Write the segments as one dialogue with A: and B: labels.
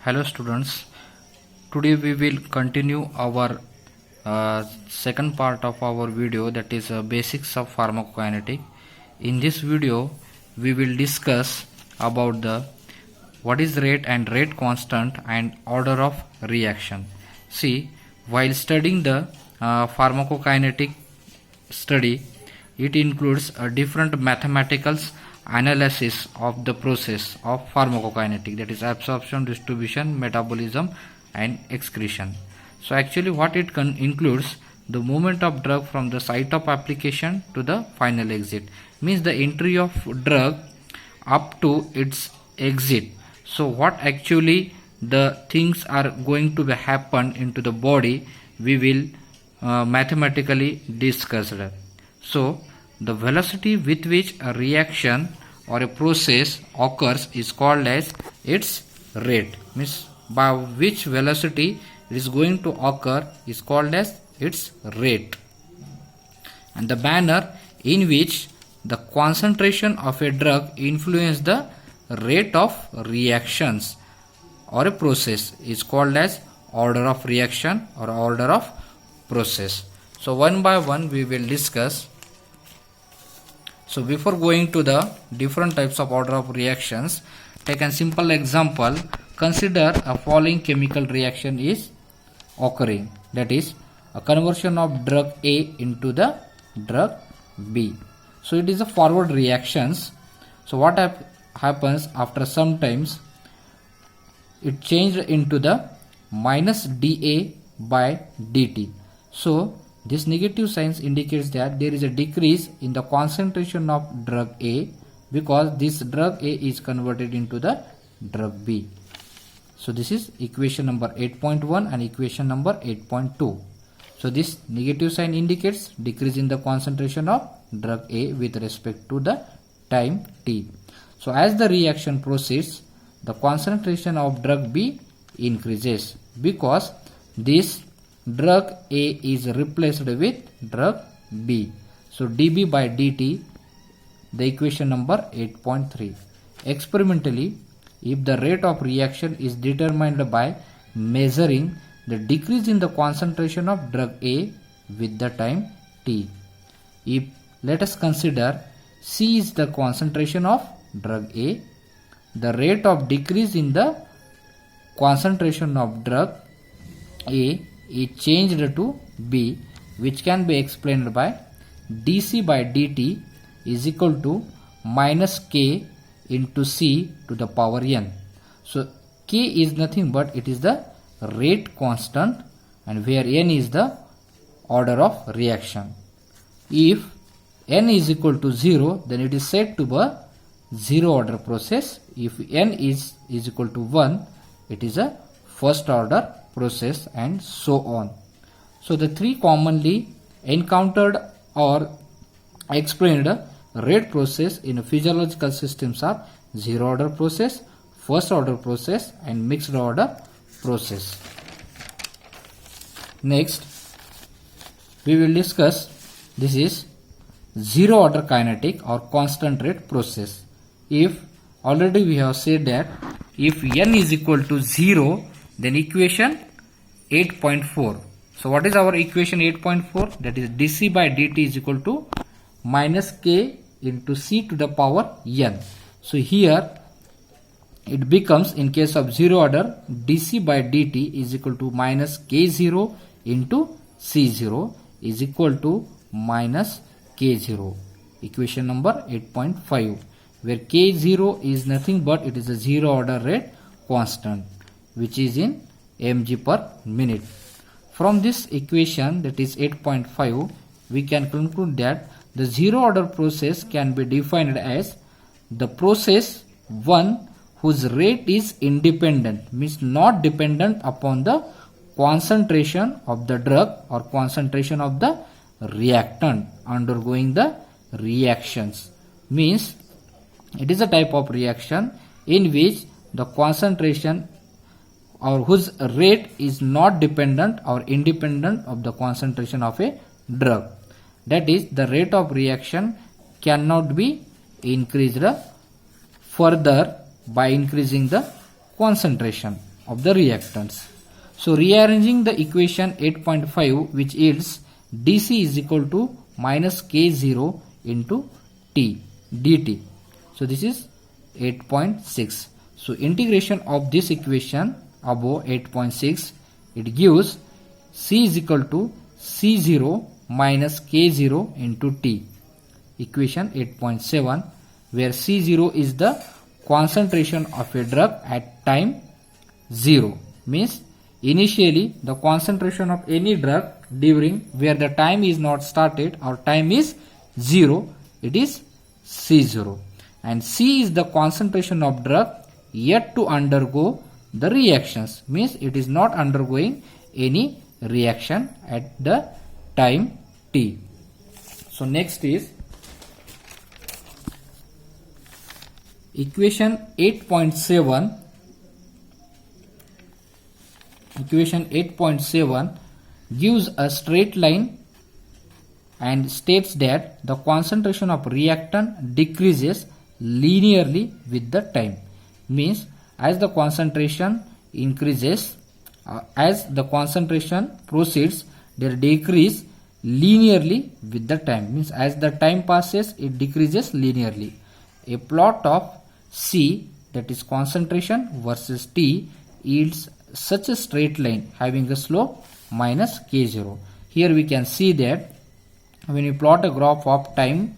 A: Hello students, today we will continue our second part of our video, that is basics of pharmacokinetic. In this video we will discuss about the what is rate and rate constant and order of reaction. See, while studying the pharmacokinetic study, it includes a different mathematical analysis of the process of pharmacokinetic, that is absorption, distribution, metabolism and excretion. So actually what it includes the movement of drug from the site of application to the final exit, means the entry of drug up to its exit. So what actually the things are going to be happen into the body, we will mathematically discuss. So the velocity with which a reaction or a process occurs is called as its rate, means by which velocity it is going to occur is called as its rate. And the manner in which the concentration of a drug influence the rate of reactions or a process is called as order of reaction or order of process. So one by one we will discuss. So before going to the different types of order of reactions, take a simple example. Consider a following chemical reaction is occurring, that is a conversion of drug A into the drug B. So it is a forward reactions. So what happens after some times, it changed into the minus dA by dt. So this negative signs indicates that there is a decrease in the concentration of drug A because this drug A is converted into the drug B. So this is equation number 8.1 and equation number 8.2. So this negative sign indicates decrease in the concentration of drug A with respect to the time t. So as the reaction proceeds, the concentration of drug B increases because this drug A is replaced with drug B. So dB by dt, the equation number 8.3. Experimentally, if the rate of reaction is determined by measuring the decrease in the concentration of drug A with the time t. If let us consider C is the concentration of drug A, the rate of decrease in the concentration of drug A is changed to B, which can be explained by dC by dt is equal to minus K into C to the power n. So K is nothing but it is the rate constant, and where n is the order of reaction. If n is equal to 0, then it is said to be a zero order process. If n is equal to 1, it is a first order process, and so on. So the three commonly encountered or explained rate process in physiological systems are zero order process, first order process and mixed order process. Next we will discuss, this is zero order kinetic or constant rate process. If already we have said that if n is equal to 0, then equation 8.4. So what is our equation 8.4? That is dC by dt is equal to minus K into C to the power n. So here it becomes, in case of zero order, dC by dt is equal to minus K0 into C0 is equal to minus K0. Equation number 8.5, where K0 is nothing but it is a zero order rate constant, which is in mg per minute. From this equation, that is 8.5, we can conclude that the zero order process can be defined as the process 1 whose rate is independent, means not dependent upon the concentration of the drug or concentration of the reactant undergoing the reactions. Means it is a type of reaction in which the concentration or whose rate is not dependent or independent of the concentration of a drug. That is, the rate of reaction cannot be increased further by increasing the concentration. of the reactants. So rearranging the equation 8.5, which yields dc is equal to minus k0 into t dt. So this is 8.6. So integration of this equation above 8.6, it gives c is equal to c0 minus k0 into t. Equation 8.7, where c0 is the concentration of a drug at time 0, means initially the concentration of any drug during where the time is not started or time is 0, it is c0, and c is the concentration of drug yet to undergo the reactions, means it is not undergoing any reaction at the time t. So next is equation 8.7. Equation 8.7 gives a straight line and states that the concentration of reactant decreases linearly with the time, means as the concentration increases, as the concentration proceeds, there decrease linearly with the time, means as the time passes it decreases linearly. A plot of C, that is concentration versus T, yields such a straight line having a slope minus k0. Here we can see that when you plot a graph of time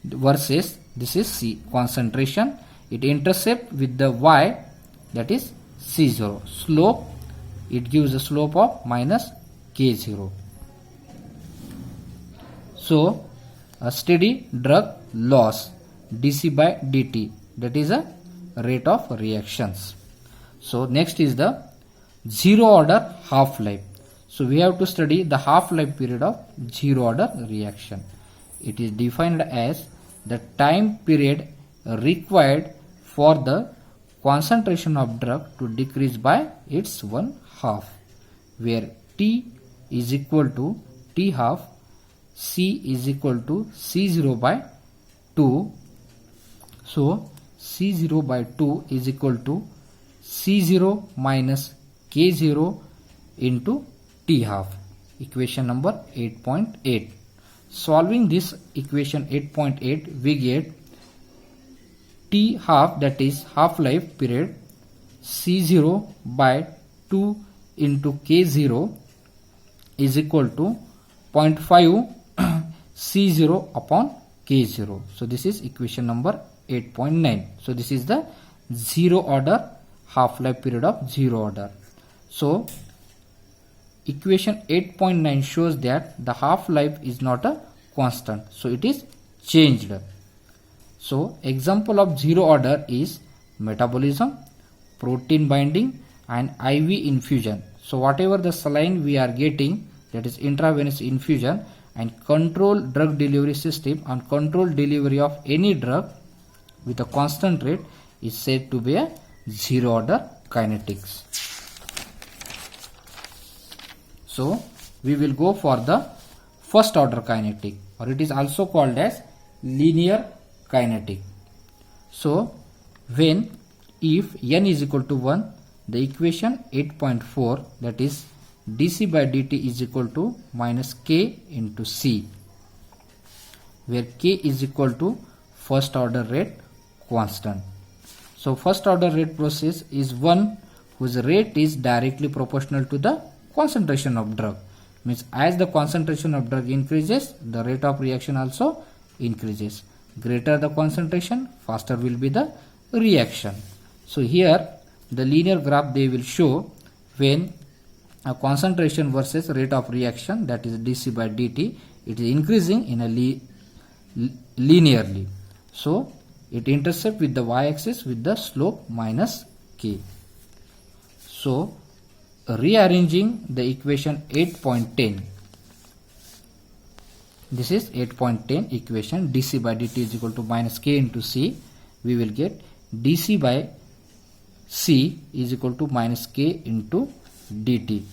A: versus, this is C concentration, it intercepts with the y, that is c0. Slope, it gives a slope of minus k0. So a steady drug loss dc by dt, that is a rate of reactions. So next is the zero order half life. So we have to study the half life period of zero order reaction. It is defined as the time period required for the concentration of drug to decrease by its 1/2, where T is equal to T half, C is equal to C0 by 2. So C0 by 2 is equal to C0 minus K0 into T half. Equation number 8.8. Solving this equation 8.8, we get T half, that is half life period, C0 by 2 into K0 is equal to 0.5 C0 upon K0. So this is equation number 8.9. So this is the zero order half life period of zero order. So equation 8.9 shows that the half life is not a constant, so it is changed. So example of zero order is metabolism, protein binding, and IV infusion. So whatever the saline we are getting, that is intravenous infusion, and control drug delivery system and control delivery of any drug with a constant rate is said to be a zero order kinetics. So we will go for the first order kinetic, or it is also called as linear kinetic. So when if n is equal to 1, the equation 8.4, that is dc by dt is equal to minus k into c, where k is equal to first order rate constant. So first order rate process is one whose rate is directly proportional to the concentration of drug, means as the concentration of drug increases, the rate of reaction also increases. Greater the concentration, faster will be the reaction. So here the linear graph they will show when a concentration versus rate of reaction, that is dc by dt, it is increasing in a linearly. So it intercepts with the y-axis with the slope minus k. So rearranging the equation 8.10, this is 8.10 equation, dc by dt is equal to minus k into c, we will get dc by c is equal to minus k into dt.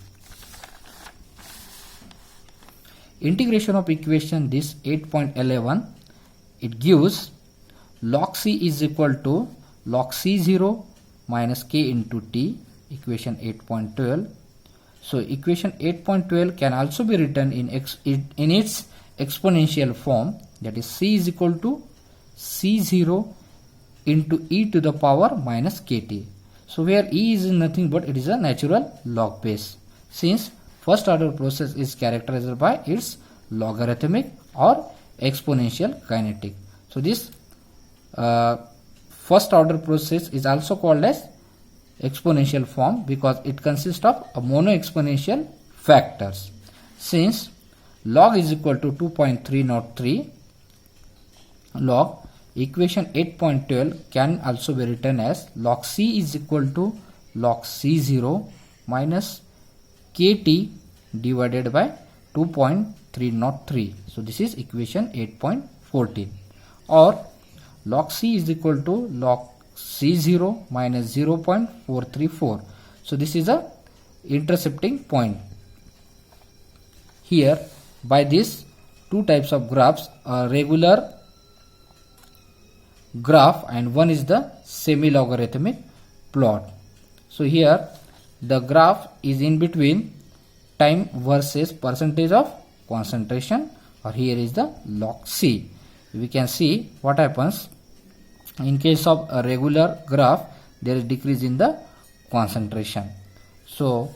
A: Integration of equation this 8.11, it gives log c is equal to log c0 minus k into t equation 8.12. So equation 8.12 can also be written in its exponential form, that is c is equal to c0 into e to the power minus kt. So where e is nothing but it is a natural log base, since first order process is characterized by its logarithmic or exponential kinetic. So this first order process is also called as exponential form because it consists of a mono exponential factors. Since log is equal to 2.303, log equation 8.12 can also be written as log c is equal to log c0 minus kt divided by 2.303. So this is equation 8.14, or log c is equal to log c0 minus 0.434. So this is a intercepting point. Here by this two types of graphs, a regular graph and one is the semi-logarithmic plot. So here the graph is in between time versus percentage of concentration, or here is the log c. We can see what happens in case of a regular graph, there is decrease in the concentration. So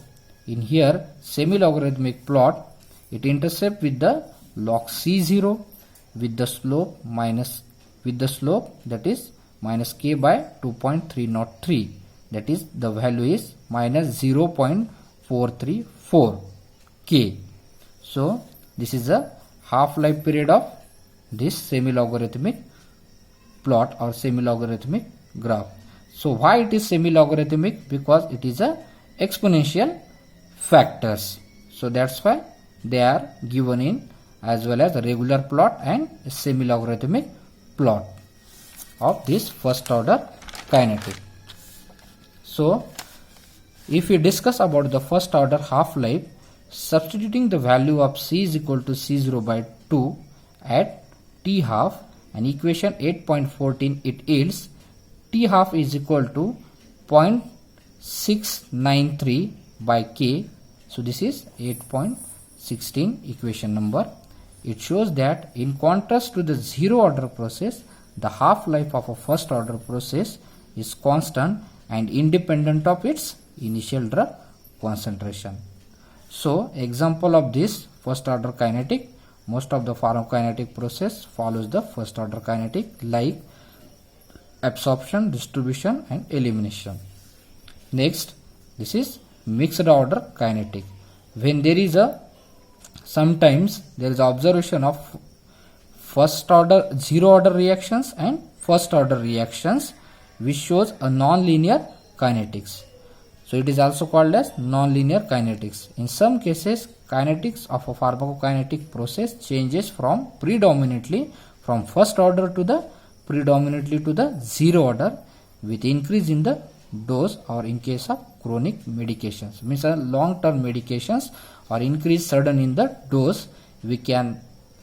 A: in here semi-logarithmic plot, it intercept with the log c0 with the slope that is minus k by 2.303, that is the value is minus 0.434 k. So this is a half-life period of this semi-logarithmic plot or semi-logarithmic graph. So why it is semi-logarithmic? Because it is a exponential factors. So that's why they are given in as well as a regular plot and a semi-logarithmic plot of this first order kinetic. So if we discuss about the first order half-life, substituting the value of c is equal to c0 by 2 at t half, and equation 8.14 it yields t half is equal to 0.693 by k. So this is 8.16 equation number. It shows that in contrast to the zero order process, the half-life of a first order process is constant and independent of its initial drug concentration. So example of this first order kinetic, most of the pharmacokinetic process follows the first order kinetic like absorption, distribution and elimination. Next, this is mixed order kinetic. When there is sometimes there is observation of first order zero order reactions and first order reactions which shows a non-linear kinetics. So it is also called as non-linear kinetics. In some cases, kinetics of a pharmacokinetic process changes from predominantly from first order to the predominantly to the zero order with increase in the dose, or in case of chronic medications, means long-term medications or increase sudden in the dose, we can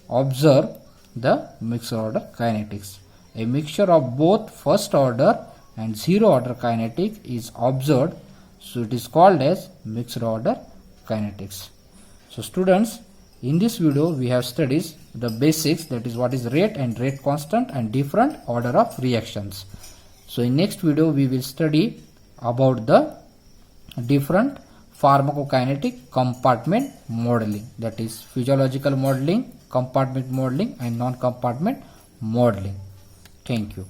A: observe the mixed order kinetics. A mixture of both first order and zero order kinetic is observed, so it is called as mixed order kinetics. So students, in this video we have studied the basics, that is what is rate and rate constant and different order of reactions. So in next video we will study about the different pharmacokinetic compartment modeling, that is physiological modeling, compartment modeling and non-compartment modeling. Thank you.